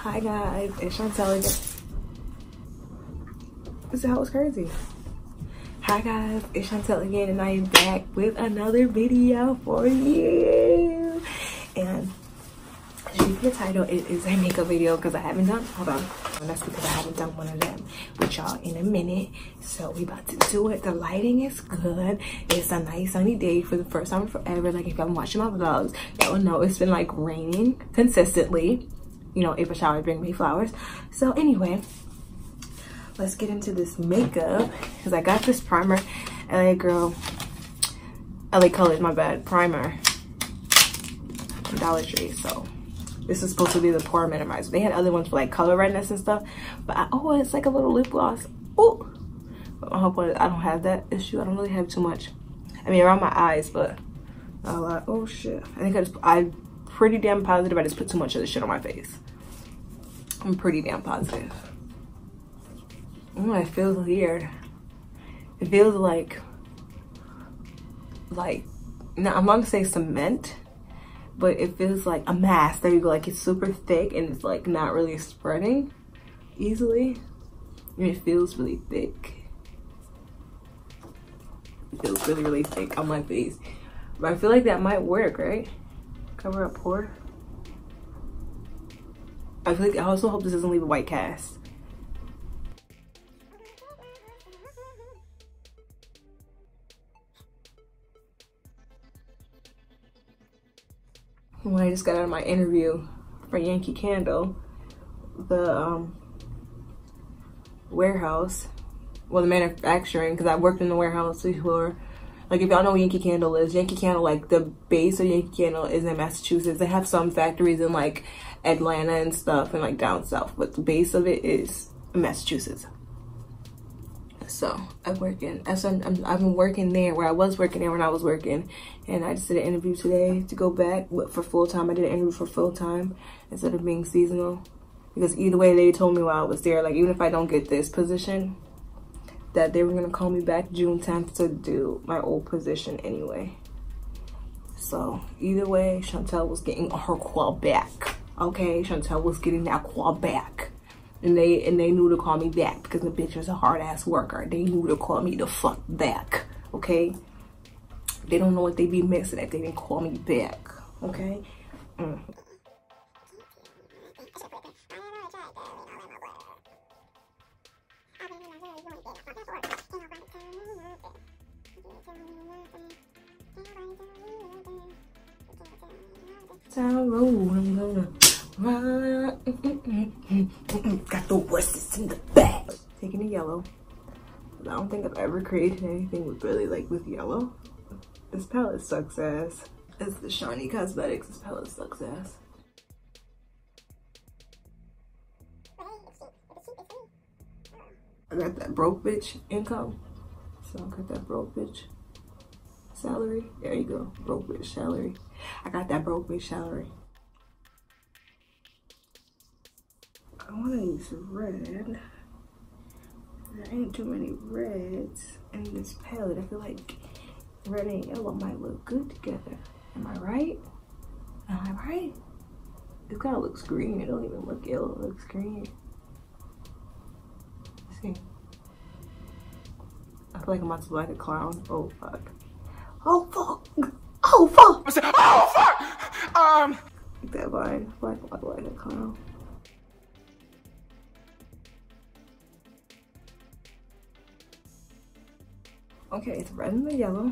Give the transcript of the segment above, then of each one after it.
Hi guys, it's Chantel again. This house is crazy. Hi guys, it's Chantel again, and I am back with another video for you. And as you can the title, it is a makeup video because I haven't done, hold on. And that's because I haven't done one of them with y'all in a minute. So we about to do it. The lighting is good. It's a nice sunny day for the first time in forever. Like if y'all been watching my vlogs, y'all will know it's been like raining consistently. You know, April showers bring me flowers. So anyway, let's get into this makeup because I got this primer, LA Colors, my bad, primer from Dollar Tree. So this is supposed to be the pore minimizer. They had other ones for like color redness and stuff, but it's like a little lip gloss. Oh, but my hope is I don't have that issue. I don't really have too much. I mean, around my eyes, but not a lot. Oh shit! I think I'm pretty damn positive I just put too much of this shit on my face. I'm pretty damn positive. Oh, it feels weird. It feels like now I'm gonna say cement, but it feels like a mask. There you go. Like it's super thick and it's like not really spreading easily. And it feels really thick. It feels really, really thick on my face. But I feel like that might work, right? Cover up pore. I feel like I also hope this doesn't leave a white cast. When I just got out of my interview for Yankee Candle, the warehouse, well, the manufacturing, because I worked in the warehouse before. Like if y'all know what Yankee Candle is, Yankee Candle, like the base of Yankee Candle is in Massachusetts. They have some factories in like Atlanta and stuff and like down south, but the base of it is in Massachusetts. So I've been working there where I was working there when I was working, and I just did an interview today to go back for full time. I did an interview for full time instead of being seasonal, because either way they told me while I was there, like even if I don't get this position, that they were gonna call me back June 10th to do my old position anyway. So either way, Chantel was getting her call back. Okay, Chantel was getting that call back. And they knew to call me back because the bitch was a hard ass worker. They knew to call me the fuck back. Okay? They don't know what they be missing if they didn't call me back. Okay? Got the horses in the back. Taking the yellow. I don't think I've ever created anything with really with yellow. This palette sucks ass. It's the Shiny Cosmetics. This palette sucks ass. I got that broke bitch income. So I got that broke bitch salary. There you go. Broke bitch salary. I got that broke bitch salary. I want to use red. There ain't too many reds in this palette. I feel like red and yellow might look good together. Am I right? Am I right? This kind of looks green. It don't even look yellow. It looks green. Let's see. I feel like I'm about to look like a clown. Oh fuck. Oh fuck. Oh fuck. I said, oh fuck. Like that vibe. I feel like I'm about to look like a clown. Okay, it's red and the yellow.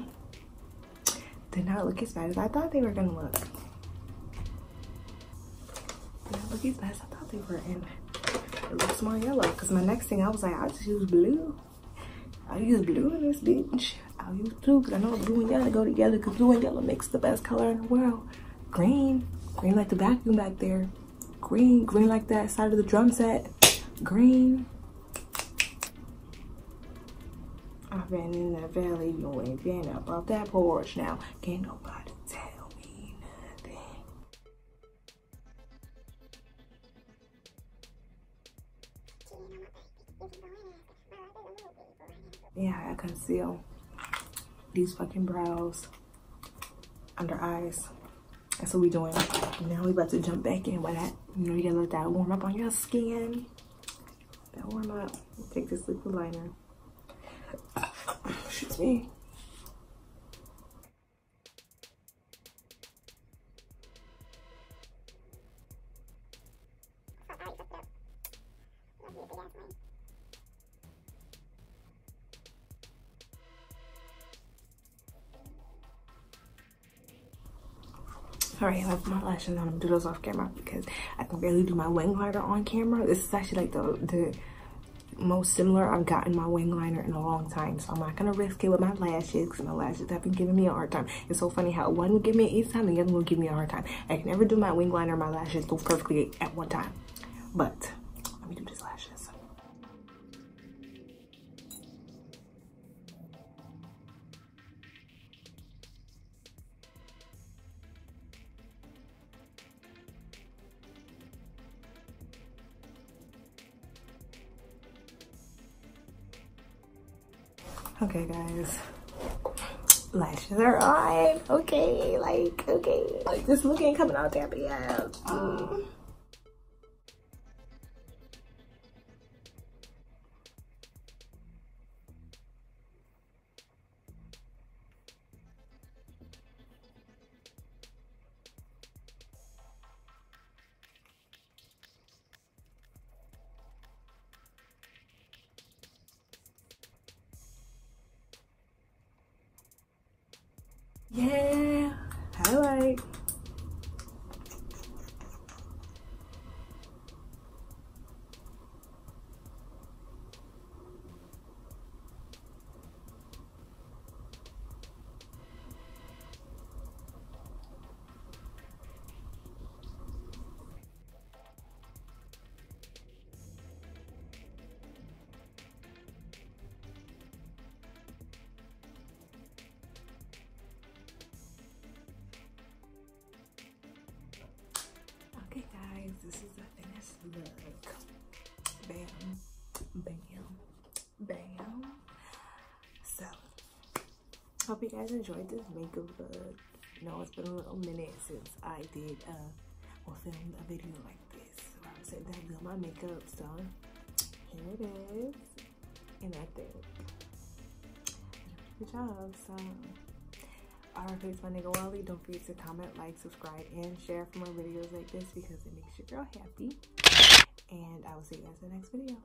Did not look as bad as I thought they were gonna look. Did not look as bad as I thought they were, and it looks more yellow. Cause my next thing I was like, I'll just use blue. I'll use blue in this bitch. I'll use blue because I know blue and yellow go together. Cause blue and yellow makes the best color in the world. Green like the vacuum back there. Green like that side of the drum set. Green. I've been in that valley, you ain't been up off that porch now. Can't nobody tell me nothing. Yeah, I conceal these fucking brows, under eyes, That's what we doing. Now we about to jump back in with that. You know, you gotta let that warm up on your skin. That warm up. Take this liquid liner. Excuse me. Alright, I have my lashes on. I'm gonna do those off camera because I can barely do my wing liner on camera. This is actually like the most similar I've gotten my wing liner in a long time. So I'm not gonna risk it with my lashes because my lashes have been giving me a hard time. It's so funny how one will give me an easy time and the other will give me a hard time. I can never do my wing liner and my lashes go perfectly at one time. But let me do these lashes. Okay, guys, lashes are on. Okay, like this look ain't coming out that bad. Yeah, highlight. Okay, guys, this is the finished look. Bam, bam, bam. So, hope you guys enjoyed this makeup look. You know, it's been a little minute since I did filmed a video like this. So I was sitting down doing my makeup. So here it is, and I think good job. So. Alright, it's my nigga Wally. Don't forget to comment, like, subscribe, and share for more videos like this because it makes your girl happy. And I will see you guys in the next video.